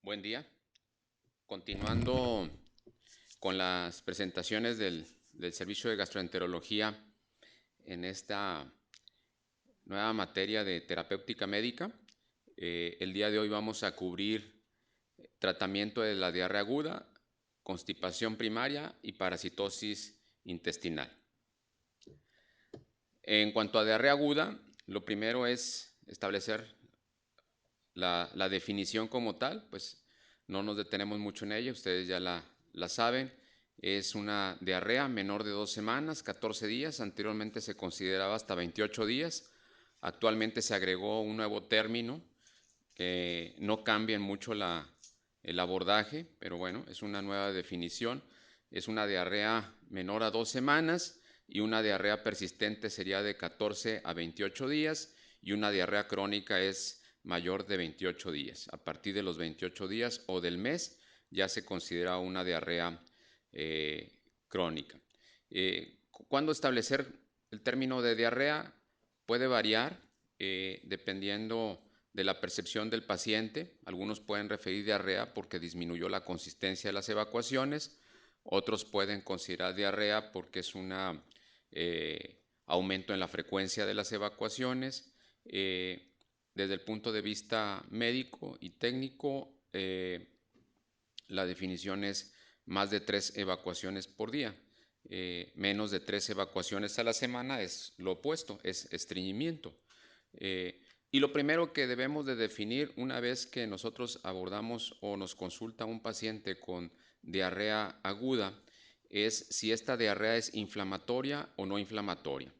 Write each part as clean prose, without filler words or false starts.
Buen día. Continuando con las presentaciones del servicio de gastroenterología en esta nueva materia de terapéutica médica, el día de hoy vamos a cubrir tratamiento de la diarrea aguda, constipación primaria y parasitosis intestinal. En cuanto a diarrea aguda, lo primero es establecer la definición como tal, pues no nos detenemos mucho en ella, ustedes ya la saben. Es una diarrea menor de 2 semanas, 14 días. Anteriormente se consideraba hasta 28 días. Actualmente se agregó un nuevo término que no cambia mucho el abordaje, pero bueno, es una nueva definición. Es una diarrea menor a 2 semanas y una diarrea persistente sería de 14 a 28 días y una diarrea crónica es mayor de 28 días. A partir de los 28 días o del mes ya se considera una diarrea crónica. ¿Cuándo establecer el término de diarrea? Puede variar dependiendo de la percepción del paciente. Algunos pueden referir diarrea porque disminuyó la consistencia de las evacuaciones, otros pueden considerar diarrea porque es un aumento en la frecuencia de las evacuaciones. Desde el punto de vista médico y técnico, la definición es más de 3 evacuaciones por día. Menos de 3 evacuaciones a la semana es lo opuesto, es estreñimiento. Y lo primero que debemos de definir una vez que nosotros abordamos o nos consulta un paciente con diarrea aguda es si esta diarrea es inflamatoria o no inflamatoria.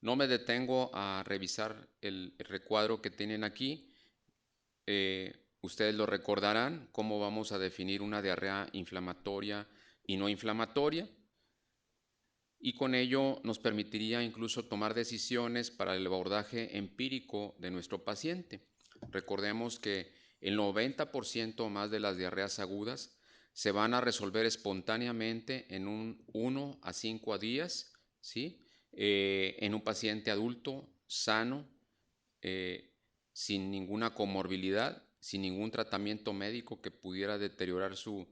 No me detengo a revisar el recuadro que tienen aquí. Ustedes lo recordarán, cómo vamos a definir una diarrea inflamatoria y no inflamatoria, y con ello nos permitiría incluso tomar decisiones para el abordaje empírico de nuestro paciente. Recordemos que el 90% o más de las diarreas agudas se van a resolver espontáneamente en un 1 a 5 días, ¿sí? En un paciente adulto sano, eh, sin ninguna comorbilidad, sin ningún tratamiento médico que pudiera deteriorar su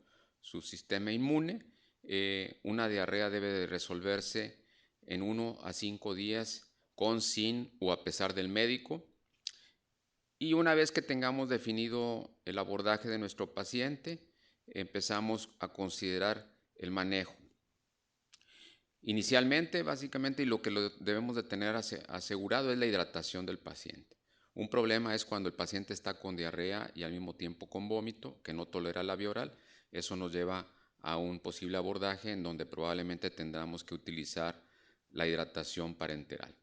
sistema inmune. Una diarrea debe de resolverse en 1 a 5 días con, sin o a pesar del médico. Y una vez que tengamos definido el abordaje de nuestro paciente, empezamos a considerar el manejo. Inicialmente, básicamente, y lo que debemos de tener asegurado es la hidratación del paciente. Un problema es cuando el paciente está con diarrea y al mismo tiempo con vómito, que no tolera la vía oral. Eso nos lleva a un posible abordaje en donde probablemente tendremos que utilizar la hidratación parenteral.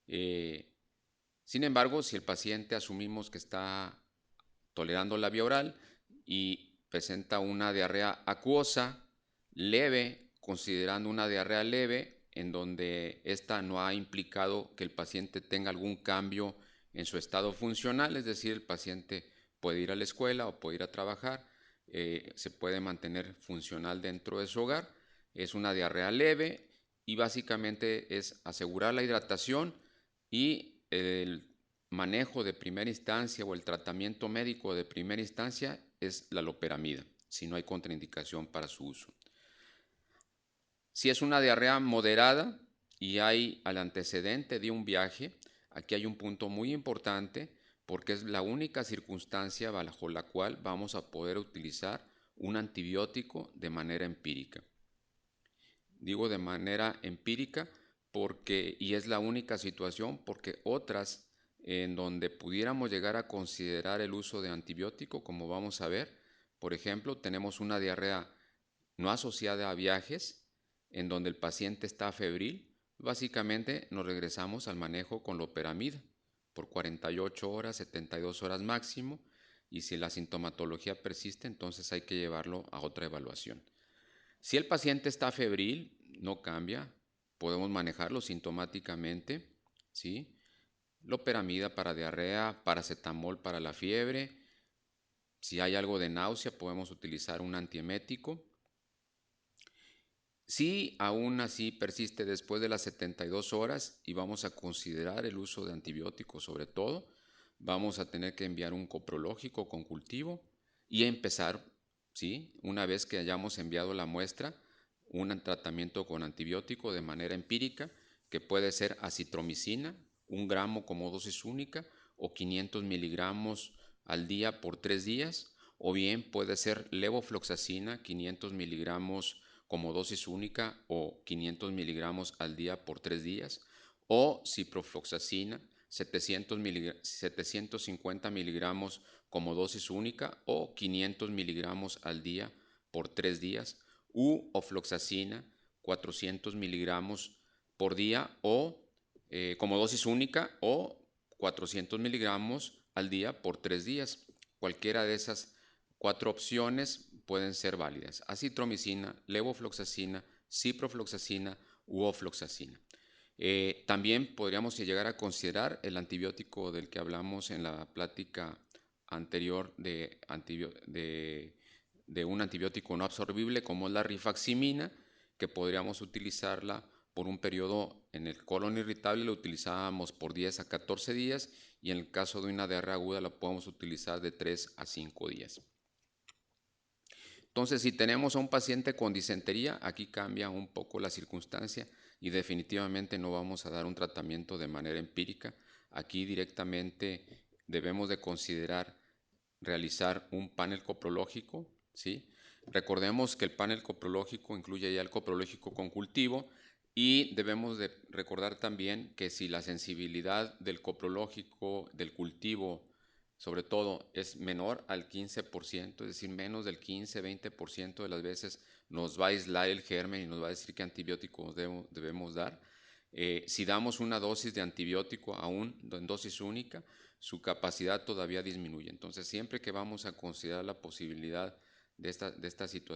Eh, Sin embargo, si el paciente asumimos que está tolerando la vía oral y presenta una diarrea acuosa leve, considerando una diarrea leve en donde esta no ha implicado que el paciente tenga algún cambio en su estado funcional, es decir, el paciente puede ir a la escuela o puede ir a trabajar, se puede mantener funcional dentro de su hogar, es una diarrea leve y básicamente es asegurar la hidratación y el manejo de primera instancia o el tratamiento médico de primera instancia es la loperamida, si no hay contraindicación para su uso. Si es una diarrea moderada y hay al antecedente de un viaje, aquí hay un punto muy importante porque es la única circunstancia bajo la cual vamos a poder utilizar un antibiótico de manera empírica. Digo de manera empírica porque, y es la única situación, porque otras en donde pudiéramos llegar a considerar el uso de antibiótico, como vamos a ver, por ejemplo, tenemos una diarrea no asociada a viajes, en donde el paciente está febril, básicamente nos regresamos al manejo con loperamida por 48 horas, 72 horas máximo, y si la sintomatología persiste, entonces hay que llevarlo a otra evaluación. Si el paciente está febril, no cambia, podemos manejarlo sintomáticamente, ¿sí? Loperamida para diarrea, paracetamol para la fiebre. Si hay algo de náusea, podemos utilizar un antiemético. Si aún así persiste después de las 72 horas y vamos a considerar el uso de antibióticos sobre todo, vamos a tener que enviar un coprológico con cultivo y empezar, ¿sí? Una vez que hayamos enviado la muestra, un tratamiento con antibiótico de manera empírica, que puede ser acitromicina, 1 gramo como dosis única, o 500 miligramos al día por 3 días, o bien puede ser levofloxacina, 500 miligramos como dosis única o 500 miligramos al día por 3 días, o ciprofloxacina, 750 miligramos como dosis única o 500 miligramos al día por 3 días, u ofloxacina, 400 miligramos por día o como dosis única o 400 miligramos al día por 3 días. Cualquiera de esas 4 opciones pueden ser válidas: acitromicina, levofloxacina, ciprofloxacina u ofloxacina. También podríamos llegar a considerar el antibiótico del que hablamos en la plática anterior de un antibiótico no absorbible, como es la rifaximina, que podríamos utilizarla por un periodo. En el colon irritable lo utilizábamos por 10 a 14 días, y en el caso de una diarrea aguda la podemos utilizar de 3 a 5 días. Entonces, si tenemos a un paciente con disentería, aquí cambia un poco la circunstancia y definitivamente no vamos a dar un tratamiento de manera empírica. Aquí directamente debemos de considerar realizar un panel coprológico, ¿sí? Recordemos que el panel coprológico incluye ya el coprológico con cultivo, y debemos de recordar también que si la sensibilidad del coprológico, del cultivo, sobre todo, es menor al 15%, es decir, menos del 15-20% de las veces nos va a aislar el germen y nos va a decir qué antibióticos debemos dar. Si damos una dosis de antibiótico aún en dosis única, su capacidad todavía disminuye. Entonces, siempre que vamos a considerar la posibilidad de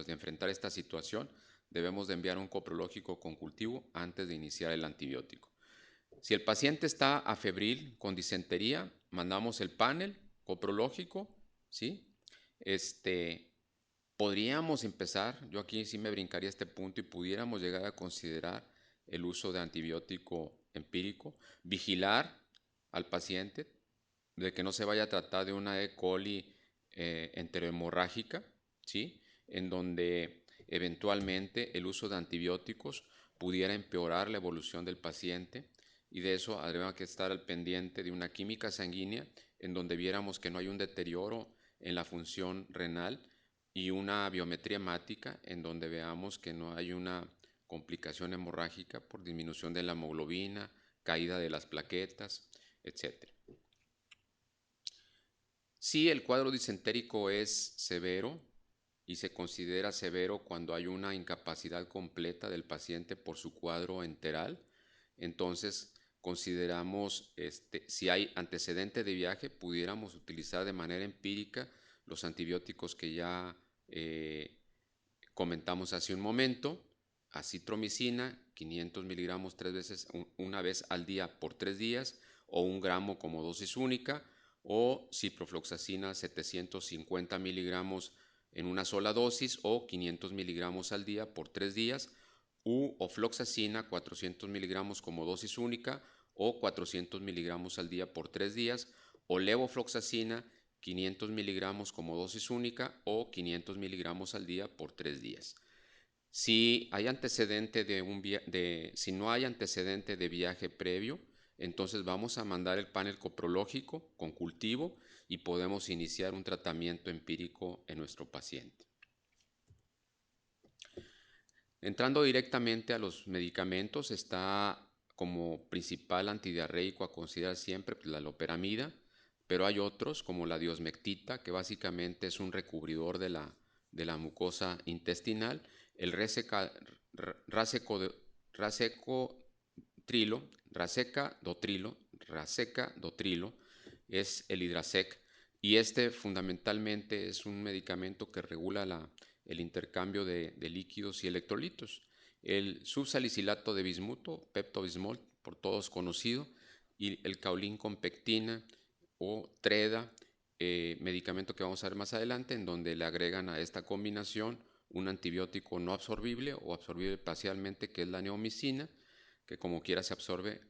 enfrentar esta situación, debemos de enviar un coprológico con cultivo antes de iniciar el antibiótico. Si el paciente está afebril con disentería, mandamos el panel coprológico, ¿sí? Podríamos empezar, yo aquí sí me brincaría este punto, y pudiéramos llegar a considerar el uso de antibiótico empírico, vigilar al paciente de que no se vaya a tratar de una E. coli enterohemorrágica, ¿sí? En donde eventualmente el uso de antibióticos pudiera empeorar la evolución del paciente, y de eso habría que estar al pendiente de una química sanguínea en donde viéramos que no hay un deterioro en la función renal, y una biometría hemática en donde veamos que no hay una complicación hemorrágica por disminución de la hemoglobina, caída de las plaquetas, etc. Si el cuadro disentérico es severo, y se considera severo cuando hay una incapacidad completa del paciente por su cuadro enteral, entonces consideramos, si hay antecedente de viaje, pudiéramos utilizar de manera empírica los antibióticos que ya comentamos hace un momento: acitromicina, 500 miligramos una vez al día por 3 días, o 1 gramo como dosis única, o ciprofloxacina, 750 miligramos en una sola dosis, o 500 miligramos al día por 3 días, u ofloxacina, 400 miligramos como dosis única, o 400 miligramos al día por 3 días, o levofloxacina, 500 miligramos como dosis única o 500 miligramos al día por 3 días. Si no hay antecedente de viaje previo, entonces vamos a mandar el panel coprológico con cultivo y podemos iniciar un tratamiento empírico en nuestro paciente. Entrando directamente a los medicamentos, está como principal antidiarreico a considerar siempre la loperamida, pero hay otros como la diosmectita, que básicamente es un recubridor de la mucosa intestinal, el raseca-dotrilo es el Hidrasec, y fundamentalmente es un medicamento que regula el intercambio de líquidos y electrolitos. El subsalicilato de bismuto, Pepto-Bismol, por todos conocido, y el caulín con pectina o treda, medicamento que vamos a ver más adelante, en donde le agregan a esta combinación un antibiótico no absorbible o absorbible parcialmente, que es la neomicina, que como quiera se absorbe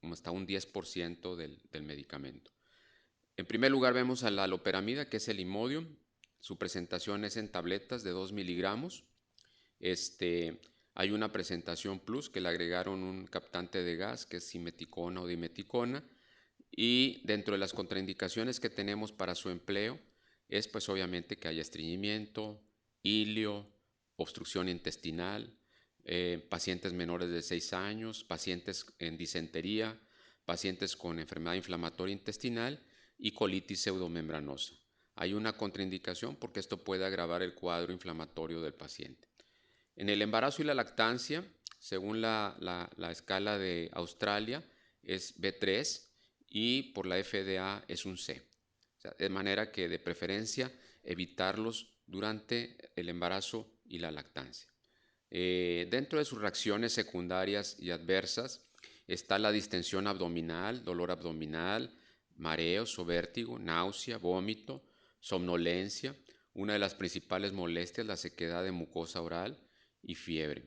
hasta un 10% del medicamento. En primer lugar vemos a la loperamida, que es el Imodium, Su presentación es en tabletas de 2 miligramos. Hay una presentación plus que le agregaron un captante de gas que es simeticona o dimeticona. Y dentro de las contraindicaciones que tenemos para su empleo es pues obviamente que haya estreñimiento, hilio, obstrucción intestinal, pacientes menores de 6 años, pacientes en disentería, pacientes con enfermedad inflamatoria intestinal y colitis pseudomembranosa. Hay una contraindicación porque esto puede agravar el cuadro inflamatorio del paciente. En el embarazo y la lactancia, según la escala de Australia, es B3 y por la FDA es un C. O sea, de manera que de preferencia evitarlos durante el embarazo y la lactancia. Dentro de sus reacciones secundarias y adversas está la distensión abdominal, dolor abdominal, mareos o vértigo, náusea, vómito, somnolencia. Una de las principales molestias, la sequedad de mucosa oral y fiebre.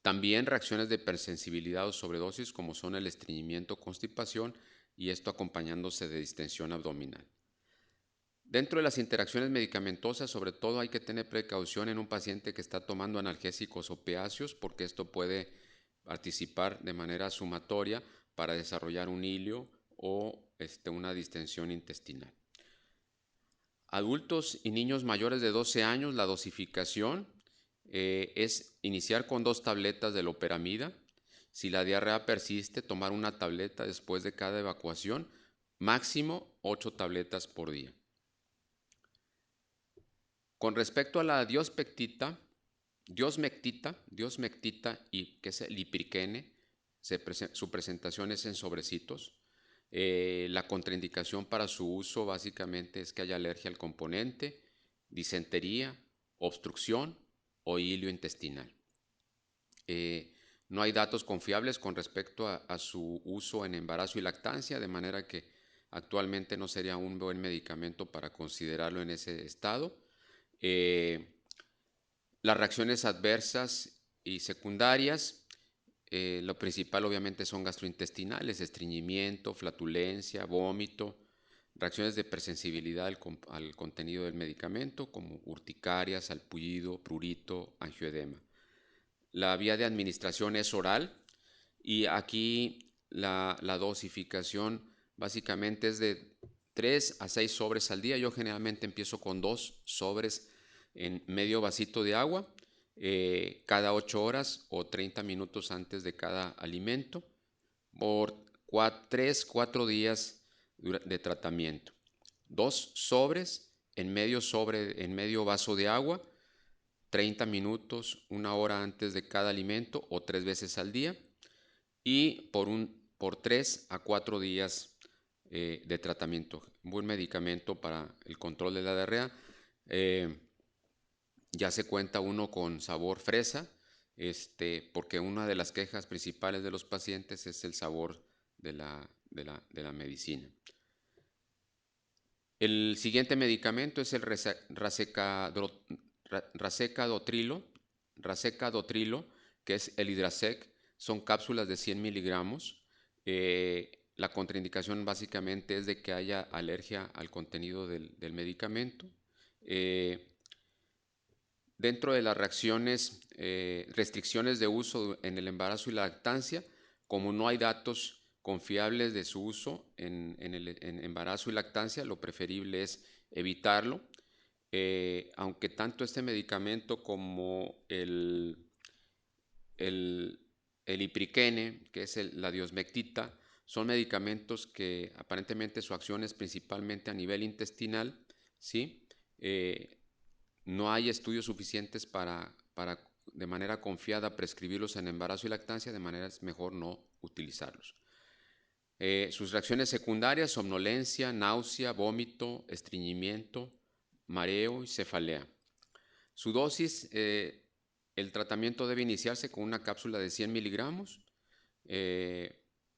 También reacciones de hipersensibilidad o sobredosis como son el estreñimiento, constipación y esto acompañándose de distensión abdominal. Dentro de las interacciones medicamentosas, sobre todo hay que tener precaución en un paciente que está tomando analgésicos opiáceos porque esto puede participar de manera sumatoria para desarrollar un hilio o una distensión intestinal. Adultos y niños mayores de 12 años, la dosificación es iniciar con 2 tabletas de loperamida. Si la diarrea persiste, tomar una tableta después de cada evacuación, máximo 8 tabletas por día. Con respecto a la diosmectita y que es el ipriquene, su presentación es en sobrecitos. La contraindicación para su uso básicamente es que haya alergia al componente, disentería, obstrucción o hilio intestinal. No hay datos confiables con respecto a su uso en embarazo y lactancia, de manera que actualmente no sería un buen medicamento para considerarlo en ese estado. Las reacciones adversas y secundarias, lo principal obviamente son gastrointestinales, estreñimiento, flatulencia, vómito, reacciones de hipersensibilidad al contenido del medicamento como urticaria, salpullido, prurito, angioedema. La vía de administración es oral y aquí la dosificación básicamente es de 3 a 6 sobres al día. Yo generalmente empiezo con 2 sobres en medio vasito de agua cada 8 horas o 30 minutos antes de cada alimento por 3-4 días de tratamiento. 2 sobres en medio vaso de agua, 30 minutos, 1 hora antes de cada alimento o 3 veces al día y por 3 a 4 días de tratamiento. Un buen medicamento para el control de la diarrea. Ya se cuenta uno con sabor fresa, porque una de las quejas principales de los pacientes es el sabor de la medicina. El siguiente medicamento es el racecadotrilo, que es el Hidrasec. Son cápsulas de 100 miligramos. La contraindicación básicamente es de que haya alergia al contenido del medicamento. Dentro de las restricciones de uso en el embarazo y la lactancia, como no hay datos confiables de su uso en embarazo y lactancia, lo preferible es evitarlo. Aunque tanto este medicamento como el ipriquene, que es la diosmectita, son medicamentos que aparentemente su acción es principalmente a nivel intestinal, ¿sí? No hay estudios suficientes para de manera confiada prescribirlos en embarazo y lactancia, de manera es mejor no utilizarlos. Sus reacciones secundarias, somnolencia, náusea, vómito, estreñimiento, mareo y cefalea. Su dosis, el tratamiento debe iniciarse con una cápsula de 100 miligramos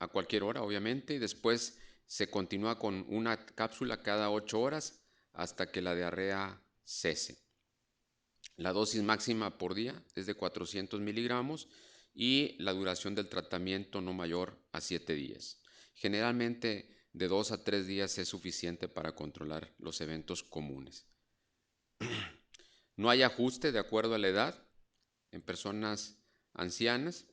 a cualquier hora, obviamente, y después se continúa con una cápsula cada 8 horas hasta que la diarrea cese. La dosis máxima por día es de 400 miligramos y la duración del tratamiento no mayor a 7 días. Generalmente de 2 a 3 días es suficiente para controlar los eventos comunes. No hay ajuste de acuerdo a la edad en personas ancianas.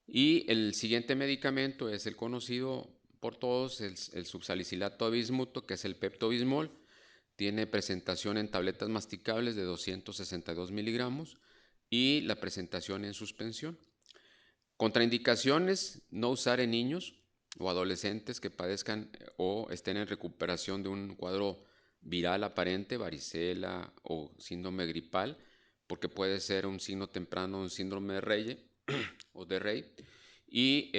Y el siguiente medicamento es el conocido por todos, el subsalicilato de bismuto, que es el Pepto-Bismol. Tiene presentación en tabletas masticables de 262 miligramos y la presentación en suspensión. Contraindicaciones: no usar en niños o adolescentes que padezcan o estén en recuperación de un cuadro viral aparente, varicela o síndrome gripal, porque puede ser un signo temprano de un síndrome de Reye o de Rey. Y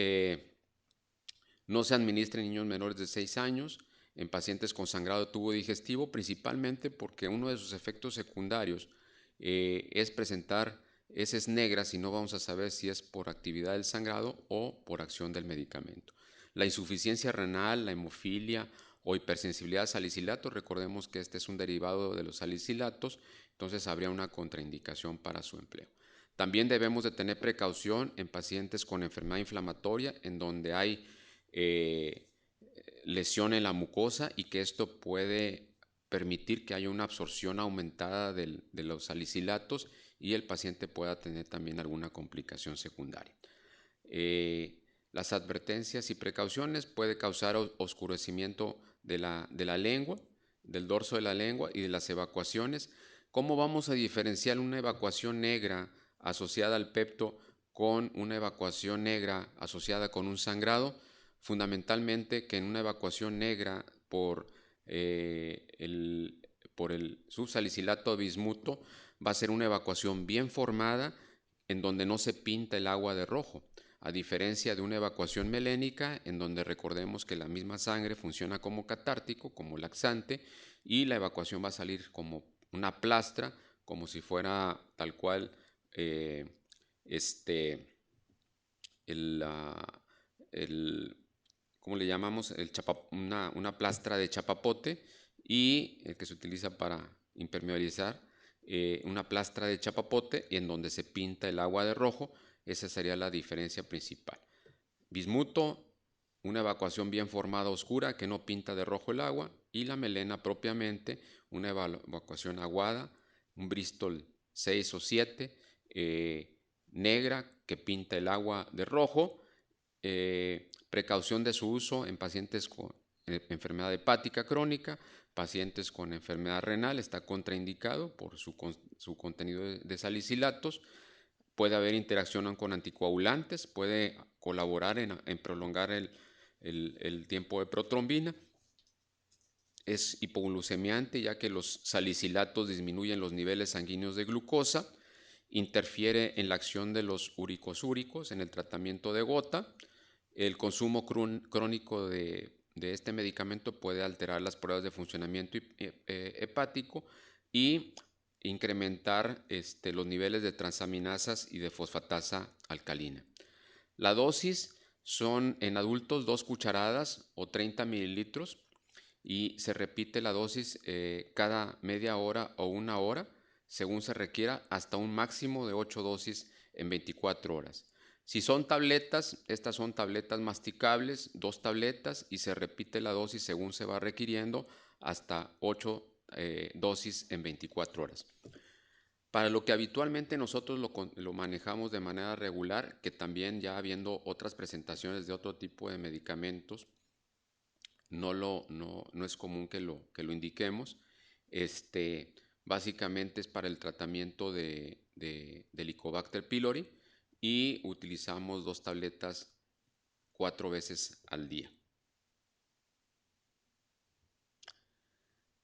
no se administra en niños menores de 6 años, en pacientes con sangrado de tubo digestivo, principalmente porque uno de sus efectos secundarios es presentar heces negras y no vamos a saber si es por actividad del sangrado o por acción del medicamento. La insuficiencia renal, la hemofilia o hipersensibilidad a salicilatos, recordemos que este es un derivado de los salicilatos, entonces habría una contraindicación para su empleo. También debemos de tener precaución en pacientes con enfermedad inflamatoria, en donde hay eh, lesión en la mucosa y que esto puede permitir que haya una absorción aumentada de los salicilatos y el paciente pueda tener también alguna complicación secundaria. Las advertencias y precauciones: puede causar oscurecimiento de la lengua, del dorso de la lengua y de las evacuaciones. ¿Cómo vamos a diferenciar una evacuación negra asociada al pepto con una evacuación negra asociada con un sangrado? Fundamentalmente que en una evacuación negra por el subsalicilato de bismuto va a ser una evacuación bien formada en donde no se pinta el agua de rojo, a diferencia de una evacuación melénica en donde recordemos que la misma sangre funciona como catártico, como laxante, y la evacuación va a salir como una plastra, como si fuera tal cual eh, este, el, el, ¿cómo le llamamos? Una plastra de chapapote y el que se utiliza para impermeabilizar, una plastra de chapapote y en donde se pinta el agua de rojo. Esa sería la diferencia principal. Bismuto, una evacuación bien formada oscura que no pinta de rojo el agua, y la melena propiamente, una evacuación aguada, un Bristol 6 o 7, negra que pinta el agua de rojo. Precaución de su uso en pacientes con enfermedad hepática crónica, pacientes con enfermedad renal, está contraindicado por su contenido de salicilatos. Puede haber interacción con anticoagulantes, puede colaborar en prolongar el tiempo de protrombina. Es hipoglucemiante, ya que los salicilatos disminuyen los niveles sanguíneos de glucosa. Interfiere en la acción de los uricosúricos en el tratamiento de gota. El consumo crónico de este medicamento puede alterar las pruebas de funcionamiento hepático y incrementar los niveles de transaminasas y de fosfatasa alcalina. La dosis son en adultos 2 cucharadas o 30 mililitros y se repite la dosis cada media hora o una hora, según se requiera, hasta un máximo de 8 dosis en 24 horas. Si son tabletas, estas son tabletas masticables, 2 tabletas, y se repite la dosis según se va requiriendo hasta 8 dosis en 24 horas. Para lo que habitualmente nosotros lo manejamos de manera regular, que también ya habiendo otras presentaciones de otro tipo de medicamentos, no es común que lo indiquemos. Básicamente es para el tratamiento de Helicobacter pylori y utilizamos 2 tabletas 4 veces al día.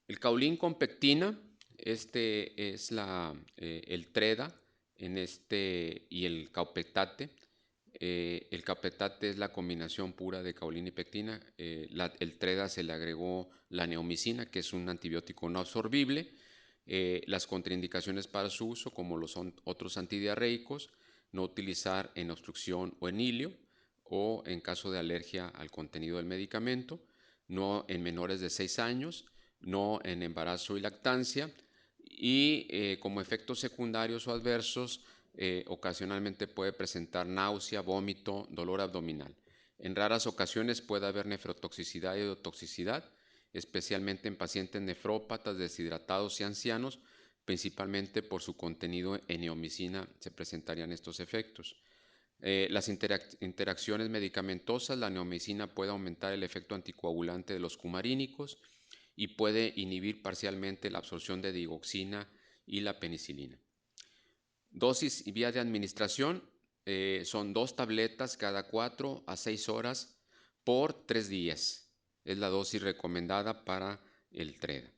El caulín con pectina, es el TREDA y el caupetate. El caupetate es la combinación pura de caulina y pectina. El TREDA se le agregó la neomicina, que es un antibiótico no absorbible. Las contraindicaciones para su uso, como lo son otros antidiarreicos: no utilizar en obstrucción o en hilio, o en caso de alergia al contenido del medicamento, no en menores de 6 años, no en embarazo y lactancia, y como efectos secundarios o adversos, ocasionalmente puede presentar náusea, vómito, dolor abdominal. En raras ocasiones puede haber nefrotoxicidad y otoxicidad, especialmente en pacientes nefrópatas, deshidratados y ancianos, principalmente por su contenido en neomicina se presentarían estos efectos. Las interacciones medicamentosas, la neomicina puede aumentar el efecto anticoagulante de los cumarínicos y puede inhibir parcialmente la absorción de digoxina y la penicilina. Dosis y vía de administración son 2 tabletas cada 4 a 6 horas por 3 días. Es la dosis recomendada para el TREDA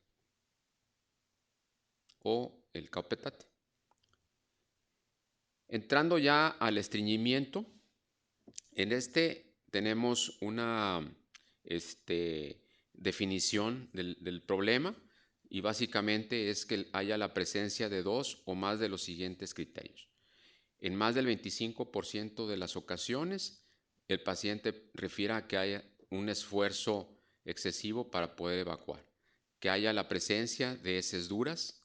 o el Kaupetate. Entrando ya al estreñimiento, en este tenemos una definición del problema y básicamente es que haya la presencia de 2 o más de los siguientes criterios. En más del 25% de las ocasiones, el paciente refiere a que haya un esfuerzo excesivo para poder evacuar, que haya la presencia de heces duras,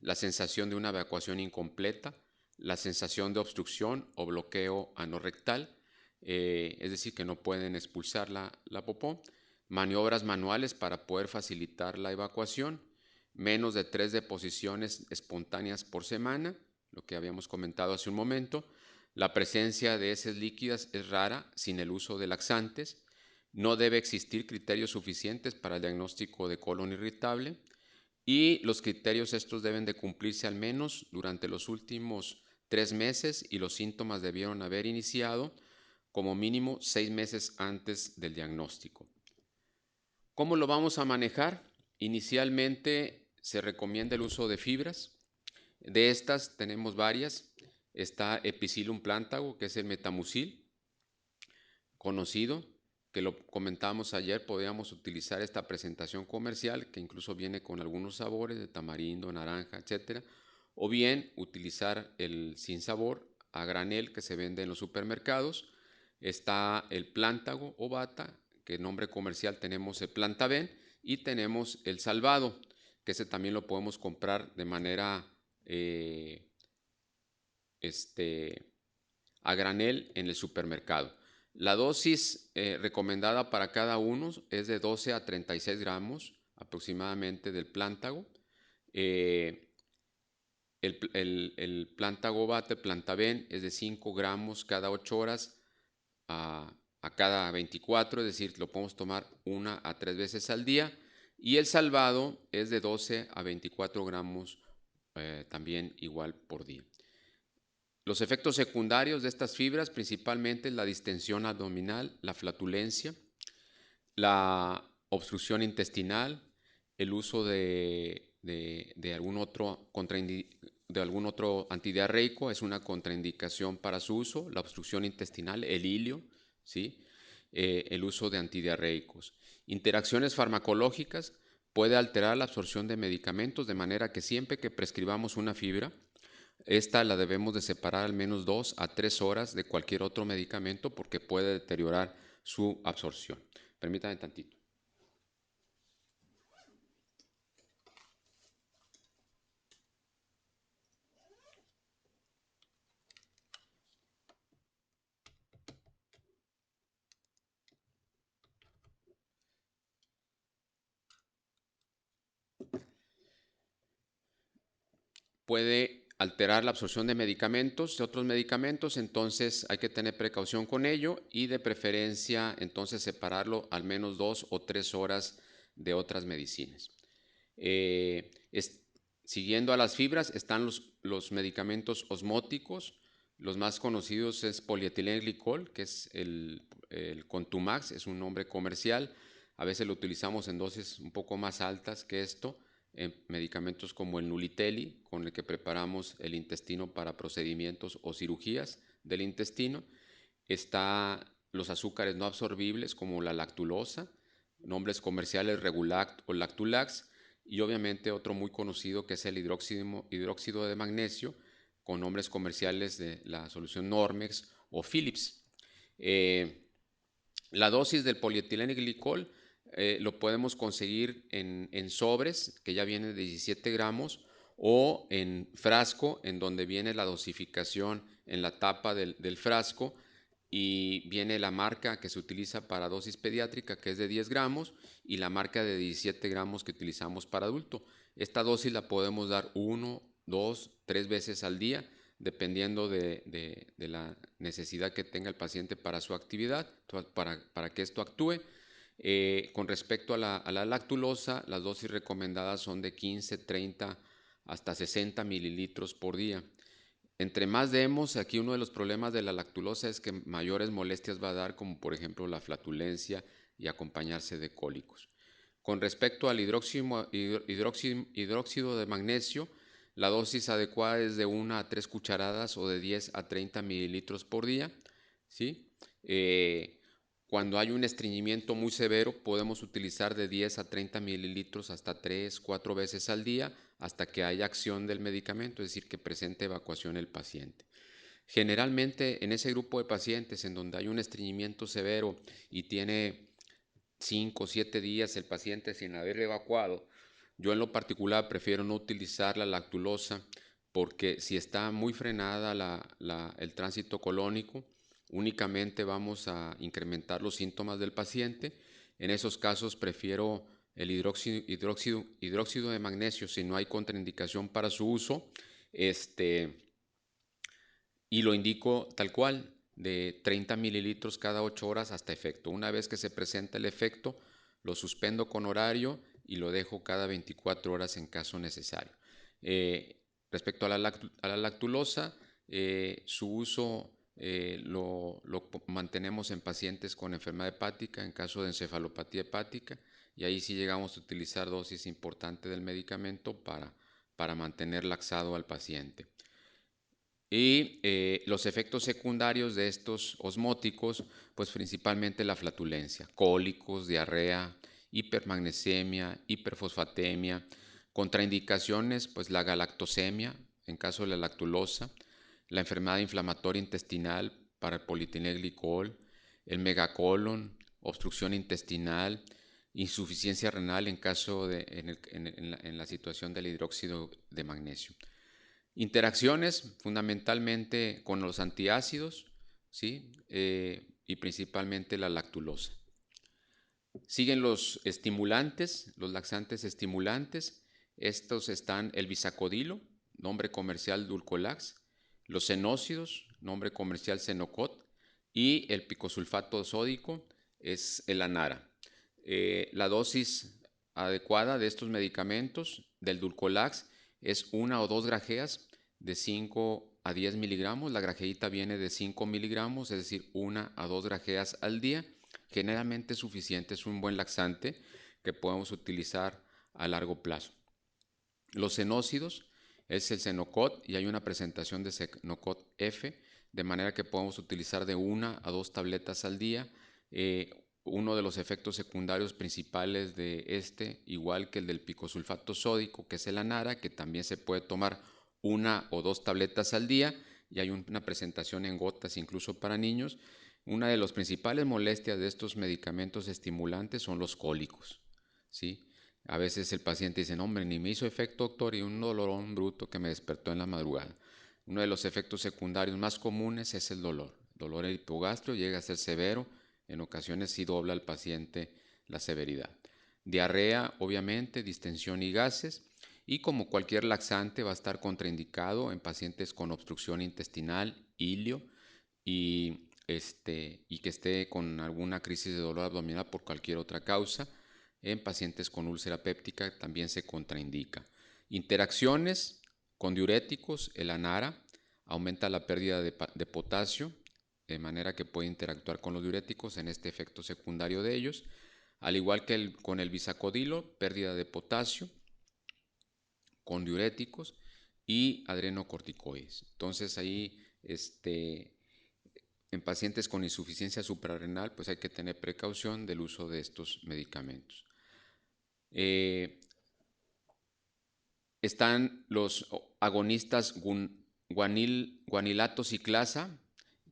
la sensación de una evacuación incompleta, la sensación de obstrucción o bloqueo anorrectal, es decir, que no pueden expulsar la popó, maniobras manuales para poder facilitar la evacuación, menos de 3 deposiciones espontáneas por semana, lo que habíamos comentado hace un momento, la presencia de heces líquidas es rara sin el uso de laxantes, no debe existir criterios suficientes para el diagnóstico de colon irritable, y los criterios estos deben de cumplirse al menos durante los últimos 3 meses y los síntomas debieron haber iniciado como mínimo 6 meses antes del diagnóstico. ¿Cómo lo vamos a manejar? Inicialmente se recomienda el uso de fibras. De estas tenemos varias. Está Epicillium plantago, que es el metamucil conocido, que lo comentábamos ayer, podríamos utilizar esta presentación comercial, que incluso viene con algunos sabores de tamarindo, naranja, etcétera, o bien utilizar el sin sabor a granel que se vende en los supermercados. Está el plántago o bata, que en nombre comercial tenemos el plantaben, y tenemos el salvado, que ese también lo podemos comprar de manera a granel en el supermercado. La dosis recomendada para cada uno es de 12 a 36 gramos aproximadamente del plántago. El plántago bate, plantaben, es de 5 gramos cada 8 horas a cada 24, es decir, lo podemos tomar 1 a 3 veces al día. Y el salvado es de 12 a 24 gramos también igual por día. Los efectos secundarios de estas fibras, principalmente la distensión abdominal, la flatulencia, la obstrucción intestinal, el uso de algún otro antidiarreico es una contraindicación para su uso, la obstrucción intestinal, el ilio, ¿sí? El uso de antidiarreicos. Interacciones farmacológicas puede alterar la absorción de medicamentos de manera que siempre que prescribamos una fibra, esta la debemos de separar al menos 2 a 3 horas de cualquier otro medicamento porque puede deteriorar su absorción. Permítame tantito. Puede alterar la absorción de medicamentos, de otros medicamentos, entonces hay que tener precaución con ello y de preferencia entonces separarlo al menos 2 o 3 horas de otras medicinas. Siguiendo a las fibras están los medicamentos osmóticos. Los más conocidos es polietilenglicol, que es el Contumax, es un nombre comercial. A veces lo utilizamos en dosis un poco más altas que esto, en medicamentos como el Nuliteli, con el que preparamos el intestino para procedimientos o cirugías del intestino. Está los azúcares no absorbibles como la lactulosa, nombres comerciales Regulact o Lactulax, y obviamente otro muy conocido que es el hidróxido de magnesio, con nombres comerciales de la solución Normex o Philips. La dosis del polietilenglicol lo podemos conseguir en sobres, que ya viene de 17 gramos, o en frasco, en donde viene la dosificación en la tapa del frasco, y viene la marca que se utiliza para dosis pediátrica, que es de 10 gramos, y la marca de 17 gramos que utilizamos para adulto. Esta dosis la podemos dar 1, 2, 3 veces al día, dependiendo de la necesidad que tenga el paciente para su actividad, para que esto actúe. Con respecto a la lactulosa, las dosis recomendadas son de 15, 30 hasta 60 mililitros por día. Entre más demos, aquí uno de los problemas de la lactulosa es que mayores molestias va a dar, como por ejemplo la flatulencia y acompañarse de cólicos. Con respecto al hidróxido de magnesio, la dosis adecuada es de 1 a 3 cucharadas o de 10 a 30 mililitros por día, ¿sí? Cuando hay un estreñimiento muy severo, podemos utilizar de 10 a 30 mililitros hasta 3, 4 veces al día hasta que haya acción del medicamento, es decir, que presente evacuación el paciente. Generalmente en ese grupo de pacientes en donde hay un estreñimiento severo y tiene 5 o 7 días el paciente sin haber evacuado, yo en lo particular prefiero no utilizar la lactulosa porque si está muy frenada el tránsito colónico, únicamente vamos a incrementar los síntomas del paciente. En esos casos prefiero el hidróxido de magnesio si no hay contraindicación para su uso, y lo indico tal cual, de 30 mililitros cada 8 horas hasta efecto. Una vez que se presenta el efecto, lo suspendo con horario y lo dejo cada 24 horas en caso necesario. Respecto a la lactulosa, su uso lo mantenemos en pacientes con enfermedad hepática, en caso de encefalopatía hepática, y ahí sí llegamos a utilizar dosis importantes del medicamento para mantener laxado al paciente. Y los efectos secundarios de estos osmóticos, pues principalmente la flatulencia, cólicos, diarrea, hipermagnesemia, hiperfosfatemia, contraindicaciones, pues la galactosemia en caso de la lactulosa, la enfermedad inflamatoria intestinal para el polietilenglicol, el megacolon, obstrucción intestinal, insuficiencia renal en caso de en la situación del hidróxido de magnesio. Interacciones fundamentalmente con los antiácidos, ¿sí? Y principalmente la lactulosa. Siguen los estimulantes, los laxantes estimulantes. Estos están el bisacodilo, nombre comercial Dulcolax, los xenócidos, nombre comercial Xenocot, y el picosulfato sódico es el Anara. La dosis adecuada de estos medicamentos, del Dulcolax, es 1 o 2 grajeas de 5 a 10 miligramos. La grajeita viene de 5 miligramos, es decir, 1 a 2 grajeas al día. Generalmente es suficiente, es un buen laxante que podemos utilizar a largo plazo. Los xenócidos es el Xenocot y hay una presentación de Xenocot F, de manera que podemos utilizar de 1 a 2 tabletas al día. Uno de los efectos secundarios principales de este, igual que el del picosulfato sódico, que es el Anara, que también se puede tomar 1 o 2 tabletas al día, y hay una presentación en gotas incluso para niños. Una de las principales molestias de estos medicamentos estimulantes son los cólicos, ¿sí? A veces el paciente dice, no, hombre, ni me hizo efecto, doctor, y un dolorón bruto que me despertó en la madrugada. Uno de los efectos secundarios más comunes es el dolor. El dolor hipogastrio llega a ser severo, en ocasiones sí dobla al paciente la severidad. Diarrea, obviamente, distensión y gases, y como cualquier laxante va a estar contraindicado en pacientes con obstrucción intestinal, ilio, y que esté con alguna crisis de dolor abdominal por cualquier otra causa. En pacientes con úlcera péptica también se contraindica. Interacciones con diuréticos, el Anara aumenta la pérdida de potasio, de manera que puede interactuar con los diuréticos en este efecto secundario de ellos, al igual que con el bisacodilo, pérdida de potasio con diuréticos y adrenocorticoides. Entonces ahí en pacientes con insuficiencia suprarrenal, pues hay que tener precaución del uso de estos medicamentos. Están los agonistas guanilato ciclasa,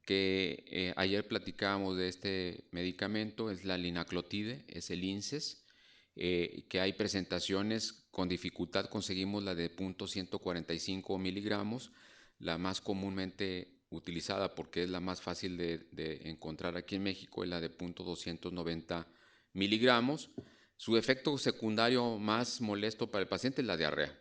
que ayer platicábamos de este medicamento, es la linaclotide, es el INCES, que hay presentaciones con dificultad, conseguimos la de 0.145 miligramos, la más comúnmente utilizada porque es la más fácil de encontrar aquí en México, es la de 0.290 miligramos. Su efecto secundario más molesto para el paciente es la diarrea.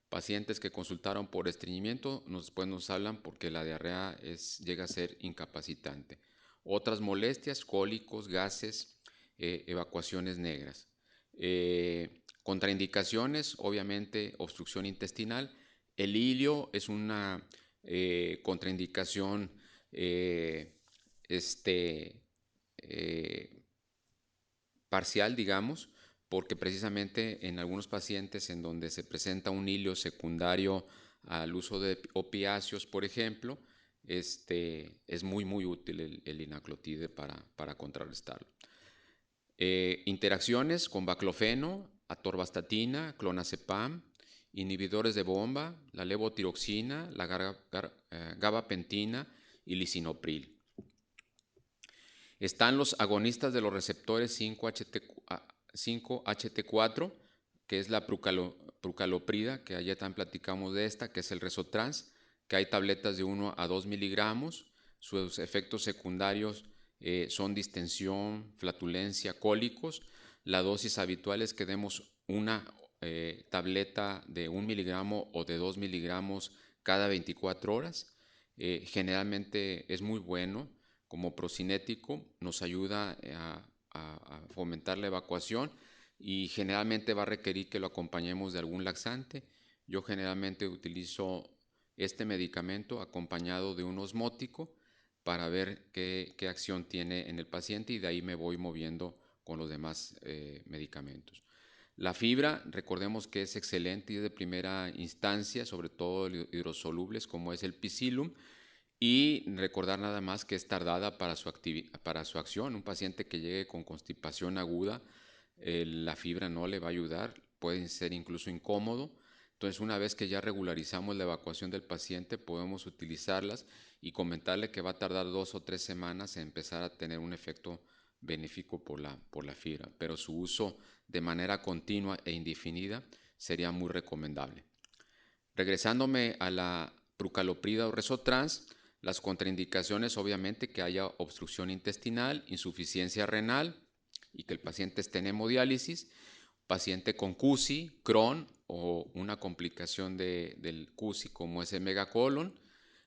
Pacientes que consultaron por estreñimiento después nos hablan porque la diarrea llega a ser incapacitante. Otras molestias, cólicos, gases, evacuaciones negras. Contraindicaciones, obviamente, obstrucción intestinal. El hilio es una contraindicación este, eh, parcial, digamos, porque precisamente en algunos pacientes en donde se presenta un hilio secundario al uso de opiáceos, por ejemplo, es muy útil el inaclotide para contrarrestarlo. Interacciones con baclofeno, atorvastatina, clonazepam, inhibidores de bomba, la levotiroxina, la gabapentina y lisinopril. Están los agonistas de los receptores 5HT4, que es la prucaloprida, que ayer también platicamos de esta, que es el Resotrans, que hay tabletas de 1 a 2 miligramos. Sus efectos secundarios son distensión, flatulencia, cólicos. La dosis habitual es que demos una tableta de 1 miligramo o de 2 miligramos cada 24 horas. Generalmente es muy bueno como procinético, nos ayuda a fomentar la evacuación y generalmente va a requerir que lo acompañemos de algún laxante. Yo generalmente utilizo este medicamento acompañado de un osmótico para ver qué acción tiene en el paciente y de ahí me voy moviendo con los demás medicamentos. La fibra, recordemos que es excelente y es de primera instancia, sobre todo hidrosolubles como es el Psyllium, y recordar nada más que es tardada para su acción. Un paciente que llegue con constipación aguda, la fibra no le va a ayudar, puede ser incluso incómodo. Entonces, una vez que ya regularizamos la evacuación del paciente, podemos utilizarlas y comentarle que va a tardar 2 o 3 semanas en empezar a tener un efecto benéfico por la fibra, pero su uso de manera continua e indefinida sería muy recomendable. Regresándome a la prucaloprida o Resotrans, las contraindicaciones obviamente que haya obstrucción intestinal, insuficiencia renal y que el paciente esté en hemodiálisis, paciente con CUSI, Crohn o una complicación del CUSI como es el megacolon,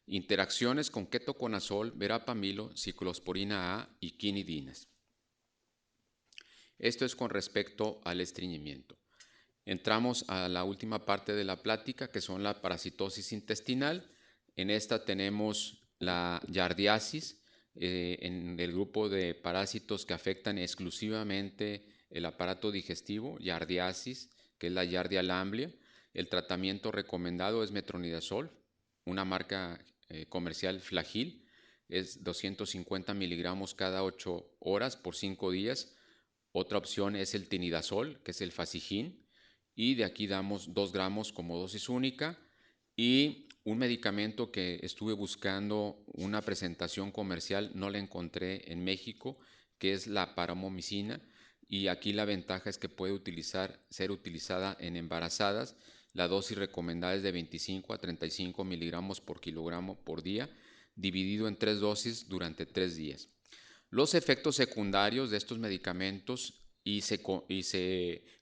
interacciones con ketoconazol, verapamilo, ciclosporina A y quinidinas. Esto es con respecto al estreñimiento. Entramos a la última parte de la plática, que son la parasitosis intestinal. En esta tenemos la yardiasis, en el grupo de parásitos que afectan exclusivamente el aparato digestivo, yardiasis, que es la Yardia lamblia. El tratamiento recomendado es metronidazol, una marca comercial Flagyl, es 250 miligramos cada 8 horas por 5 días. Otra opción es el tinidazol, que es el Fasigin, y de aquí damos 2 gramos como dosis única. Y un medicamento que estuve buscando una presentación comercial, no la encontré en México, que es la paramomicina, y aquí la ventaja es que puede ser utilizada en embarazadas. La dosis recomendada es de 25 a 35 miligramos por kilogramo por día, dividido en 3 dosis durante 3 días. Los efectos secundarios de estos medicamentos se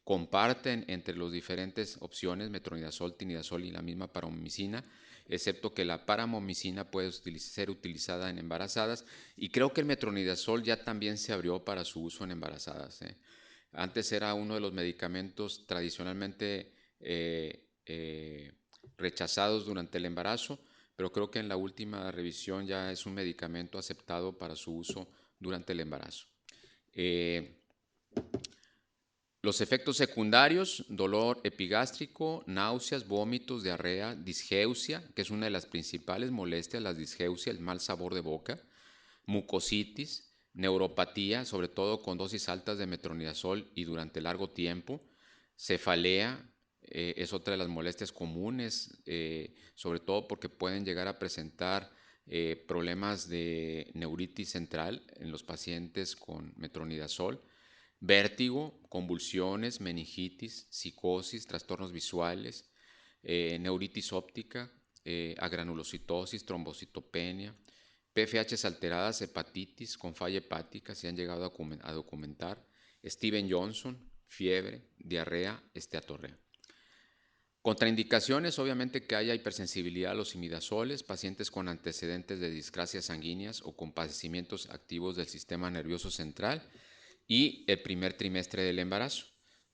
comparten entre las diferentes opciones, metronidazol, tinidazol y la misma paramomicina, excepto que la paramomicina puede ser utilizada en embarazadas y creo que el metronidazol ya también se abrió para su uso en embarazadas. Antes era uno de los medicamentos tradicionalmente rechazados durante el embarazo, pero creo que en la última revisión ya es un medicamento aceptado para su uso durante el embarazo. Los efectos secundarios, dolor epigástrico, náuseas, vómitos, diarrea, disgeusia, que es una de las principales molestias, la disgeusia, el mal sabor de boca, mucositis, neuropatía, sobre todo con dosis altas de metronidazol y durante largo tiempo, cefalea, es otra de las molestias comunes, sobre todo porque pueden llegar a presentar problemas de neuritis central en los pacientes con metronidazol, vértigo, convulsiones, meningitis, psicosis, trastornos visuales, neuritis óptica, agranulocitosis, trombocitopenia, PFHs alteradas, hepatitis con falla hepática, se han llegado a documentar, Steven Johnson, fiebre, diarrea, esteatorrea. Contraindicaciones, obviamente que haya hipersensibilidad a los imidazoles, pacientes con antecedentes de discrasias sanguíneas o con padecimientos activos del sistema nervioso central y el primer trimestre del embarazo.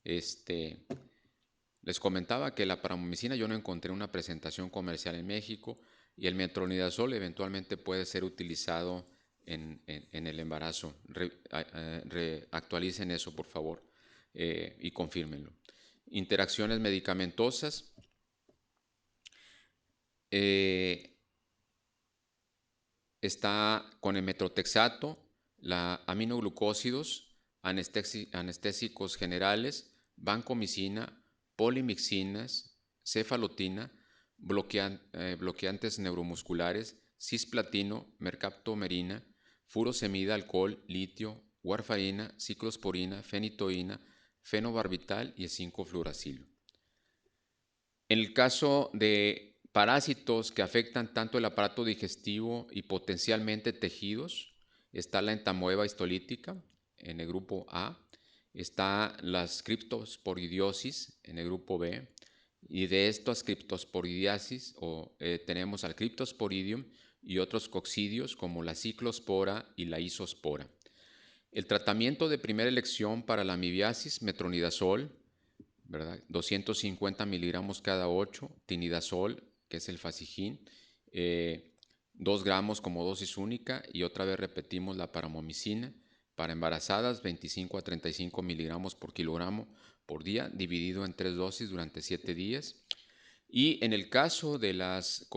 Les comentaba que la paramomicina yo no encontré una presentación comercial en México y el metronidazol eventualmente puede ser utilizado en el embarazo. Actualicen eso, por favor, y confírmenlo. Interacciones medicamentosas. Está con el metrotexato, la aminoglucósidos, anestésicos generales, vancomicina, polimixinas, cefalotina, bloqueantes neuromusculares, cisplatino, mercaptomerina, furosemida, alcohol, litio, warfarina, ciclosporina, fenitoína, fenobarbital y 5-fluoracilo. En el caso de parásitos que afectan tanto el aparato digestivo y potencialmente tejidos, está la entamoeba histolítica en el grupo A, está las criptosporidiosis en el grupo B, y de estas criptosporidiasis tenemos al Cryptosporidium y otros coccidios como la ciclospora y la isospora. El tratamiento de primera elección para la amibiasis, metronidazol, ¿verdad? 250 miligramos cada 8, tinidazol, que es el Fasigin, 2 gramos como dosis única, y otra vez repetimos la paramomicina. Para embarazadas, 25 a 35 miligramos por kilogramo por día, dividido en 3 dosis durante 7 días. Y en el caso de las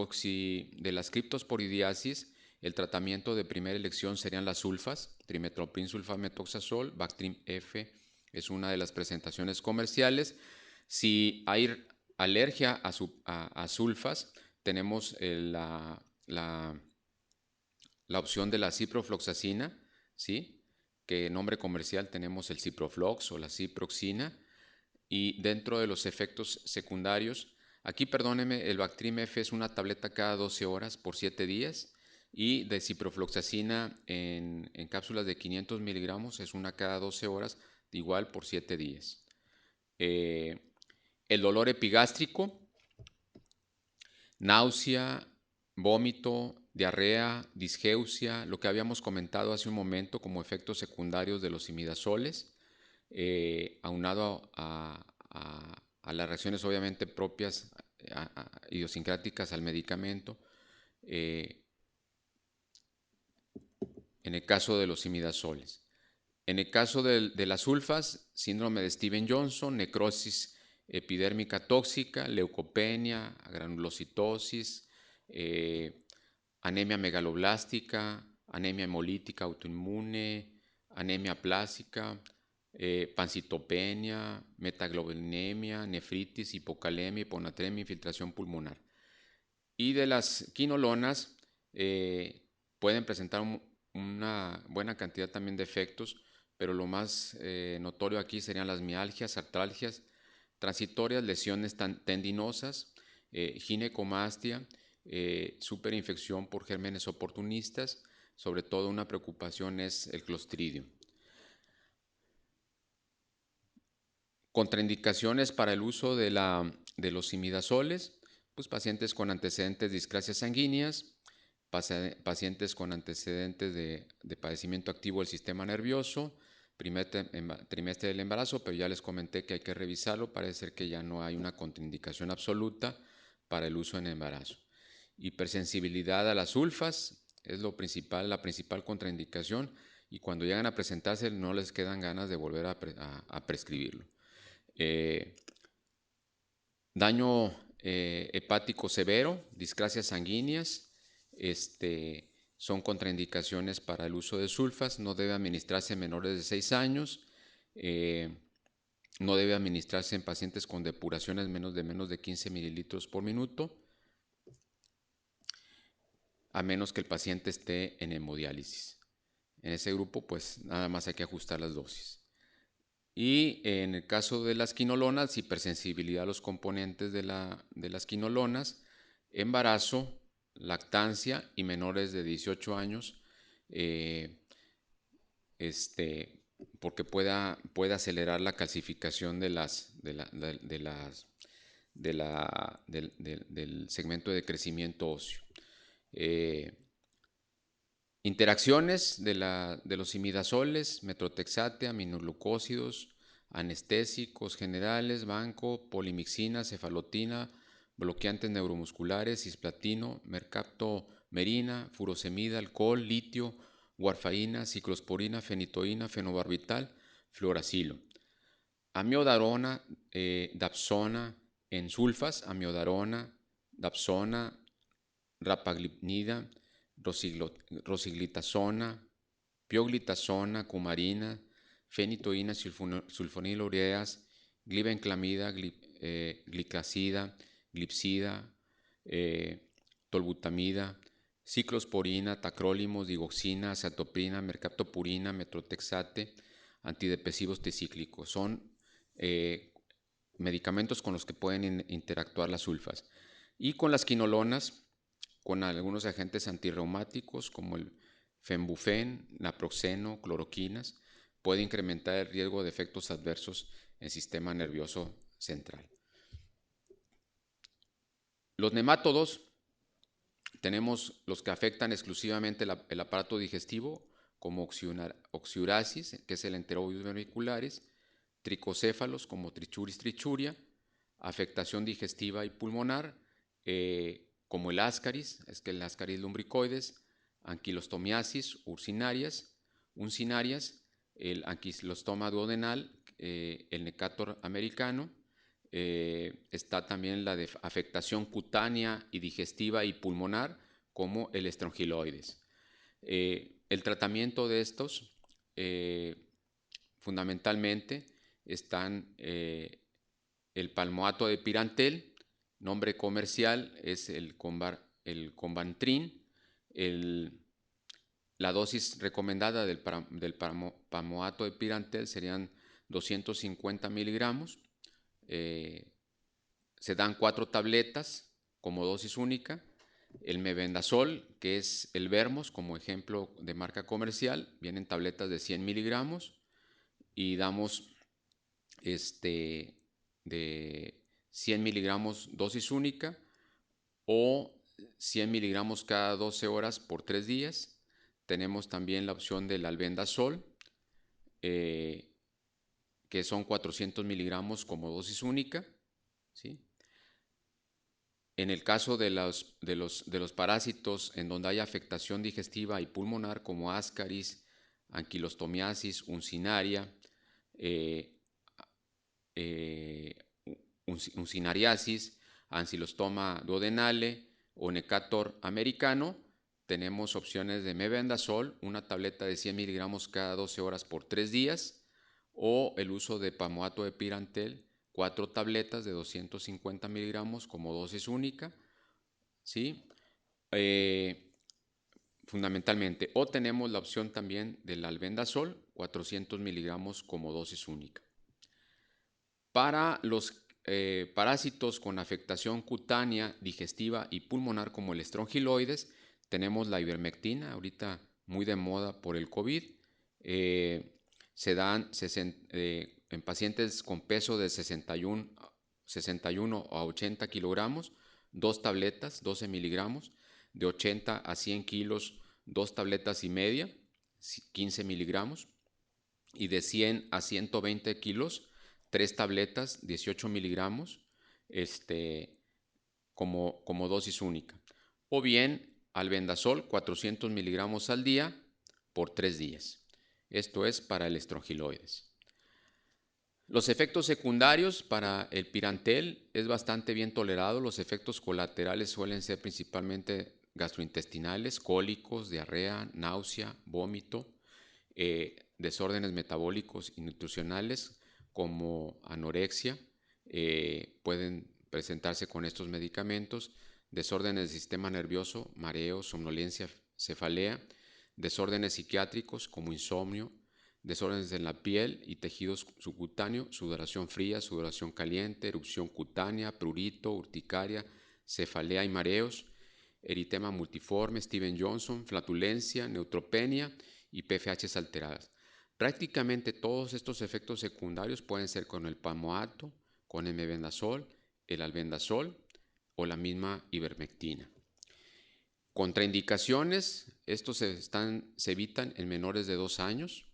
criptosporidiasis, el tratamiento de primera elección serían las sulfas, trimetoprim sulfametoxazol, Bactrim F es una de las presentaciones comerciales. Si hay alergia a sulfas, tenemos la opción de la ciprofloxacina, ¿sí? Que en nombre comercial tenemos el ciproflox o la ciproxina. Y dentro de los efectos secundarios, aquí perdónenme, el Bactrim F es una tableta cada 12 horas por 7 días, y de ciprofloxacina en cápsulas de 500 miligramos es una cada 12 horas, igual por 7 días. El dolor epigástrico, náusea, vómito, diarrea, disgeusia, lo que habíamos comentado hace un momento como efectos secundarios de los imidazoles, aunado a las reacciones obviamente propias, idiosincráticas al medicamento, en el caso de los imidazoles. En el caso de las sulfas, síndrome de Steven Johnson, necrosis epidérmica tóxica, leucopenia, granulocitosis, anemia megaloblástica, anemia hemolítica autoinmune, anemia plástica, pancitopenia, metaglobulinemia, nefritis, hipocalemia, hiponatremia, infiltración pulmonar. Y de las quinolonas pueden presentar una buena cantidad también de efectos, pero lo más notorio aquí serían las mialgias, artralgias transitorias, lesiones tendinosas, ginecomastia, superinfección por gérmenes oportunistas. Sobre todo una preocupación es el Clostridium. Contraindicaciones para el uso de los imidazoles, pues pacientes con antecedentes de discrasias sanguíneas, pacientes con antecedentes de padecimiento activo del sistema nervioso, primer trimestre del embarazo, pero ya les comenté que hay que revisarlo, parece ser que ya no hay una contraindicación absoluta para el uso en embarazo. Hipersensibilidad a las sulfas es la principal contraindicación, y cuando llegan a presentarse no les quedan ganas de volver a prescribirlo. Daño hepático severo, discrasias sanguíneas, son contraindicaciones para el uso de sulfas. No debe administrarse en menores de 6 años, no debe administrarse en pacientes con depuraciones menos de 15 mililitros por minuto, a menos que el paciente esté en hemodiálisis. En ese grupo, pues nada más hay que ajustar las dosis. Y en el caso de las quinolonas, hipersensibilidad a los componentes de las quinolonas, embarazo, lactancia y menores de 18 años, eh, este, porque puede acelerar la calcificación del segmento de crecimiento óseo. Eh, Interacciones de los imidazoles, metrotexate, aminoglucósidos, anestésicos generales, banco, polimixina, cefalotina, bloqueantes neuromusculares, cisplatino, mercaptomerina, furosemida, alcohol, litio, warfaína, ciclosporina, fenitoína, fenobarbital, fluoracilo. Amiodarona, dapsona en sulfas, amiodarona, dapsona, rapaglipnida, rosiglitazona, pioglitazona, cumarina, fenitoína, sulfonilureas, glibenclamida, gliclazida, glipsida, eh, tolbutamida, ciclosporina, tacrólimos, digoxina, acetoprina, mercaptopurina, metrotexate, antidepresivos tricíclicos. Son medicamentos con los que pueden interactuar las sulfas. Y con las quinolonas, con algunos agentes antirreumáticos como el fembufen, naproxeno, cloroquinas, puede incrementar el riesgo de efectos adversos en el sistema nervioso central. Los nemátodos, tenemos los que afectan exclusivamente el aparato digestivo, como oxiurasis, que es el Enterobius vermicularis, tricocéfalos, como Trichuris trichuria, afectación digestiva y pulmonar, como el ascaris, es que el ascaris lumbricoides, anquilostomiasis, uncinarias, el anquilostoma duodenal, el necator americano. Está también la de afectación cutánea y digestiva y pulmonar, como el estrongiloides. El tratamiento de estos, fundamentalmente, están el palmoato de pirantel, nombre comercial es el Convantrin. La dosis recomendada del palmoato de pirantel serían 250 miligramos. Se dan 4 tabletas como dosis única. El mebendazol, que es el Vermos, como ejemplo de marca comercial, vienen tabletas de 100 miligramos y damos de 100 miligramos dosis única o 100 miligramos cada 12 horas por 3 días. Tenemos también la opción del albendazol, que son 400 miligramos como dosis única, ¿sí? En el caso de los parásitos en donde hay afectación digestiva y pulmonar, como ascaris, anquilostomiasis, uncinaria, uncinariasis, ancilostoma duodenale o necator americano, tenemos opciones de mebendazol, una tableta de 100 miligramos cada 12 horas por 3 días, o el uso de palmoato de pirantel, 4 tabletas de 250 miligramos como dosis única, ¿sí? Fundamentalmente. O tenemos la opción también del albendazol, 400 miligramos como dosis única. Para los parásitos con afectación cutánea, digestiva y pulmonar, como el estrongiloides, tenemos la ivermectina, ahorita muy de moda por el COVID. Se dan en pacientes con peso de 61 a 80 kilogramos, 2 tabletas, 12 miligramos, de 80 a 100 kilos, 2 tabletas y media, 15 miligramos, y de 100 a 120 kilos, 3 tabletas, 18 miligramos, como dosis única. O bien albendazol, 400 miligramos al día por 3 días. Esto es para el estrongiloides. Los efectos secundarios para el pirantel es bastante bien tolerado. Los efectos colaterales suelen ser principalmente gastrointestinales, cólicos, diarrea, náusea, vómito, desórdenes metabólicos y nutricionales como anorexia, pueden presentarse con estos medicamentos, desórdenes del sistema nervioso, mareo, somnolencia, cefalea, desórdenes psiquiátricos como insomnio, desórdenes en la piel y tejidos subcutáneos, sudoración fría, sudoración caliente, erupción cutánea, prurito, urticaria, cefalea y mareos, eritema multiforme, Steven Johnson, flatulencia, neutropenia y PFHs alteradas. Prácticamente todos estos efectos secundarios pueden ser con el palmoato, con el mebendazol, el albendazol o la misma ivermectina. Contraindicaciones, estos se evitan en menores de 2 años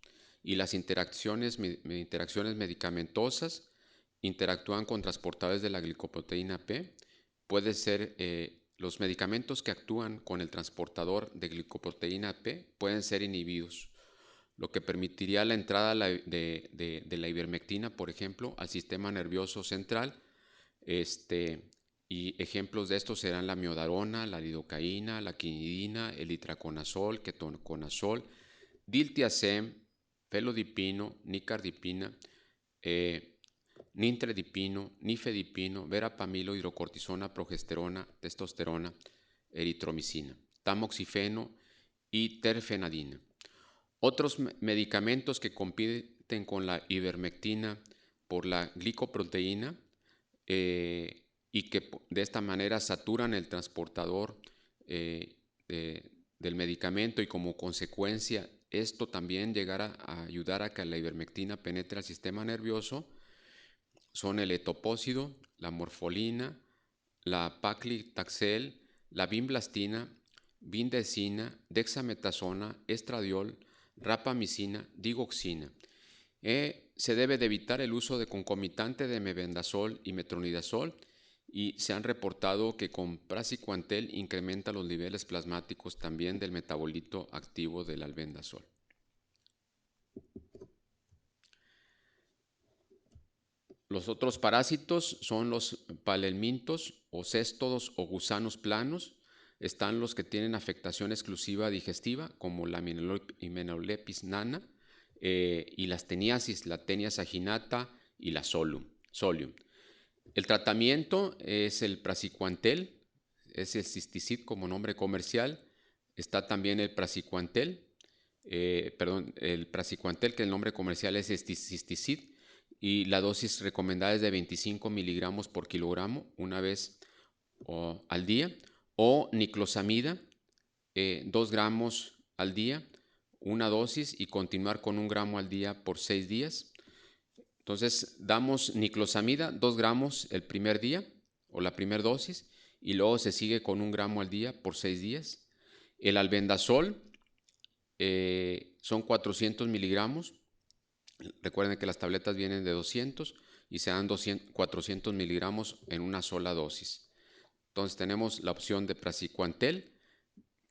y las interacciones medicamentosas interactúan con transportadores de la glicoproteína P. Puede ser los medicamentos que actúan con el transportador de glicoproteína P pueden ser inhibidos, lo que permitiría la entrada de la ivermectina, por ejemplo, al sistema nervioso central. Y ejemplos de estos serán la miodarona, la lidocaína, la quinidina, el itraconazol, ketoconazol, diltiazem, felodipino, nicardipina, nintredipino, nifedipino, verapamilo, hidrocortisona, progesterona, testosterona, eritromicina, tamoxifeno y terfenadina. Otros medicamentos que compiten con la ivermectina por la glicoproteína y que de esta manera saturan el transportador del medicamento y como consecuencia esto también llegará a ayudar a que la ivermectina penetre al sistema nervioso, son el etopósido, la morfolina, la paclitaxel, la vinblastina, vindecina, dexametasona, estradiol, rapamicina, digoxina. Se debe de evitar el uso de concomitante de mebendazol y metronidazol y se han reportado que con praziquantel incrementa los niveles plasmáticos también del metabolito activo del albendazol. Los otros parásitos son los palelmintos o céstodos o gusanos planos. Están los que tienen afectación exclusiva digestiva, como la Hymenaeolepis nana, y las teniasis, la Taenia saginata y la solium. El tratamiento es el praziquantel, es el cisticid como nombre comercial. Está también el praziquantel, el praziquantel, que el nombre comercial es cisticid, y la dosis recomendada es de 25 miligramos por kilogramo una vez al día, o niclosamida, 2 gramos al día, una dosis, y continuar con 1 gramo al día por 6 días. Entonces damos niclosamida 2 gramos el primer día o la primera dosis y luego se sigue con 1 gramo al día por 6 días. El albendazol son 400 miligramos. Recuerden que las tabletas vienen de 200 y se dan 400 miligramos en una sola dosis. Entonces tenemos la opción de praziquantel,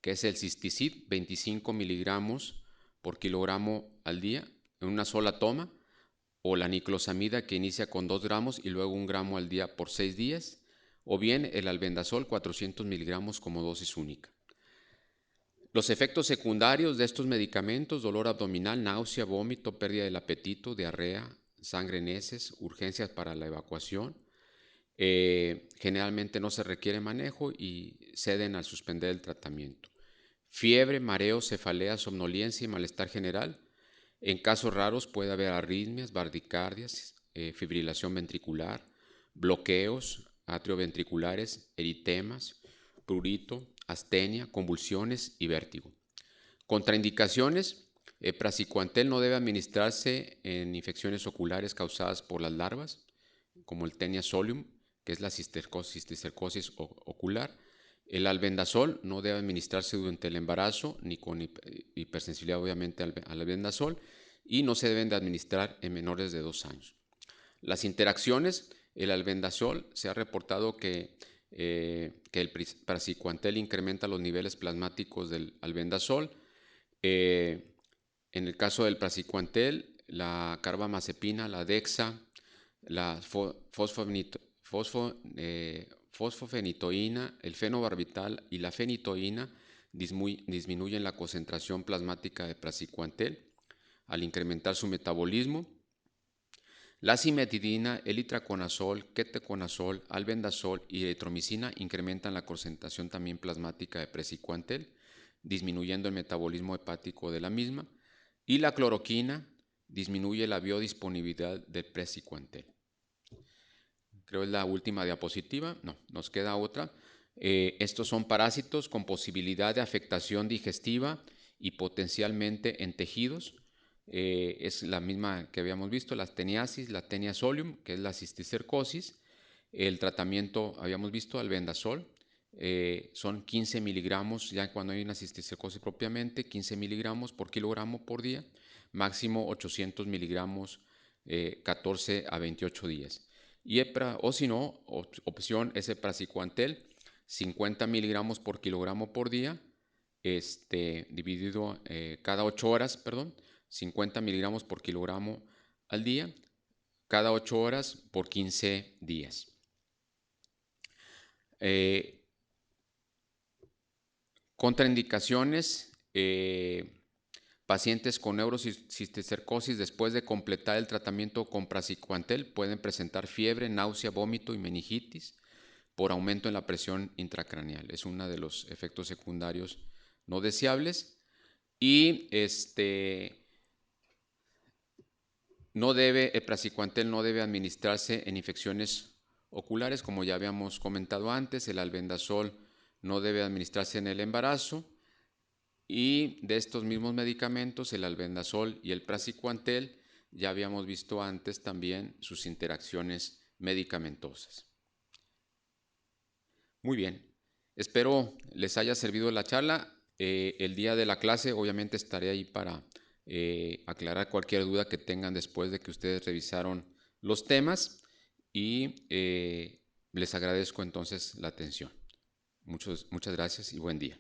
que es el cisticid, 25 miligramos por kilogramo al día en una sola toma, o la niclosamida, que inicia con 2 gramos y luego 1 gramo al día por 6 días, o bien el albendazol, 400 miligramos como dosis única. Los efectos secundarios de estos medicamentos: dolor abdominal, náusea, vómito, pérdida del apetito, diarrea, sangre en heces, urgencias para la evacuación. Generalmente no se requiere manejo y ceden al suspender el tratamiento. Fiebre, mareo, cefalea, somnolencia y malestar general. En casos raros puede haber arritmias, bradicardias, fibrilación ventricular, bloqueos atrioventriculares, eritemas, prurito, astenia, convulsiones y vértigo. Contraindicaciones: praziquantel no debe administrarse en infecciones oculares causadas por las larvas, como el Taenia solium, que es la cisticercosis ocular. El albendazol no debe administrarse durante el embarazo ni con hipersensibilidad obviamente al albendazol, y no se deben de administrar en menores de 2 años. Las interacciones: el albendazol se ha reportado que el praziquantel incrementa los niveles plasmáticos del albendazol. En el caso del praziquantel, la carbamazepina, la dexa, la fosfofenitoína, el fenobarbital y la fenitoína disminuyen la concentración plasmática de praziquantel al incrementar su metabolismo. La cimetidina, el itraconazol, ketoconazol, albendazol y eritromicina incrementan la concentración también plasmática de praziquantel, disminuyendo el metabolismo hepático de la misma. Y la cloroquina disminuye la biodisponibilidad del praziquantel. Creo es la última diapositiva. No, nos queda otra. Estos son parásitos con posibilidad de afectación digestiva y potencialmente en tejidos. Es la misma que habíamos visto, la teniasis, la tenia solium, que es la cisticercosis. El tratamiento, habíamos visto, albendazol, son 15 miligramos, ya cuando hay una cisticercosis propiamente, 15 miligramos por kilogramo por día, máximo 800 miligramos, 14 a 28 días. O si no, opción es praziquantel, 50 miligramos por kilogramo por día, dividido cada 8 horas, perdón, 50 miligramos por kilogramo al día, cada 8 horas por 15 días. Contraindicaciones, pacientes con neurocisticercosis después de completar el tratamiento con praziquantel pueden presentar fiebre, náusea, vómito y meningitis por aumento en la presión intracraneal. Es uno de los efectos secundarios no deseables. Y el praziquantel no debe administrarse en infecciones oculares, como ya habíamos comentado antes. El albendazol no debe administrarse en el embarazo. Y de estos mismos medicamentos, el albendazol y el praziquantel, ya habíamos visto antes también sus interacciones medicamentosas. Muy bien, espero les haya servido la charla. El día de la clase obviamente estaré ahí para aclarar cualquier duda que tengan después de que ustedes revisaron los temas y les agradezco entonces la atención. Muchas gracias y buen día.